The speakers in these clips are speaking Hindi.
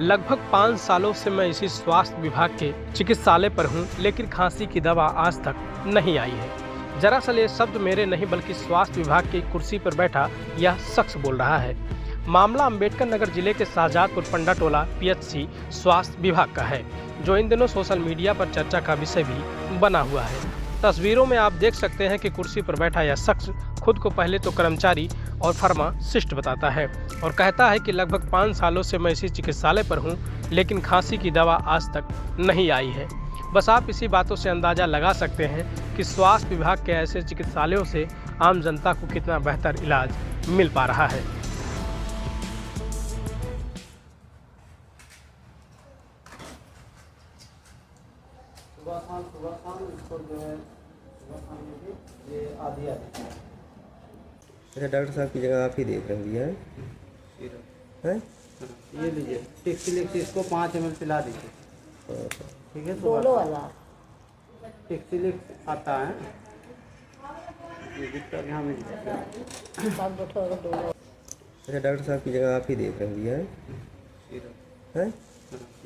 लगभग 5 सालों से मैं इसी स्वास्थ्य विभाग के चिकित्सालय पर हूं, लेकिन खांसी की दवा आज तक नहीं आई है। दरअसल ये शब्द मेरे नहीं बल्कि स्वास्थ्य विभाग की कुर्सी पर बैठा यह शख्स बोल रहा है। मामला अंबेडकर नगर जिले के शाहजादपुर पंडा टोला पीएचसी स्वास्थ्य विभाग का है, जो इन दिनों सोशल मीडिया पर चर्चा का विषय भी बना हुआ है। तस्वीरों में आप देख सकते हैं कि कुर्सी पर बैठा यह शख्स खुद को पहले तो कर्मचारी और फार्मासिस्ट बताता है और कहता है कि लगभग 5 सालों से मैं इसी चिकित्सालय पर हूं, लेकिन खांसी की दवा आज तक नहीं आई है। बस आप इसी बातों से अंदाज़ा लगा सकते हैं कि स्वास्थ्य विभाग के ऐसे चिकित्सालयों से आम जनता को कितना बेहतर इलाज मिल पा रहा है। सुबह शाम इसको जो है सुबह शाम में ये आधी। अच्छा, डॉक्टर साहब की जगह आप ही देख रहे हैं भैया हैं? ये लीजिए टिक्सिलिक्स, इसको 5 ml पिला दीजिए। ठीक है, डोलो वाला टिक्सिलिक्स आता है, ये दिक्कत यहाँ मिल जाएगा। अच्छा, डॉक्टर साहब की जगह आप ही देख रहे हैं भैया हैं?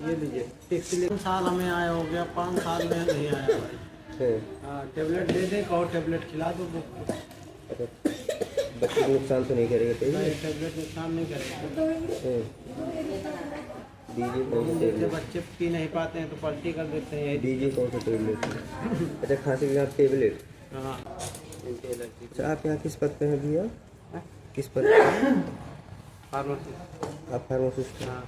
ये लीजिए टिक्सिलिक्स। 5 साल हमें आया हो गया, 5 साल में नहीं आया भाई। हाँ, टेबलेट दे दें और टेबलेट खिला दो। अच्छा, बच्चे को नुकसान तो नहीं करेगा कहीं? नहीं, टेबलेट नुकसान नहीं करेगा। दीजिए कौन सा जैसे टेबलेट? बच्चे पी नहीं पाते हैं तो पलटी कर देते हैं। दीजिए कौन सा टेबलेट? अच्छा, खांसी के साथ टेबलेट। हाँ, अच्छा, आप यहाँ किस पद पे हैं भैया? किस पद पे हैं? फार्मेसी। आप फार्मासिस्ट हैं? हाँ।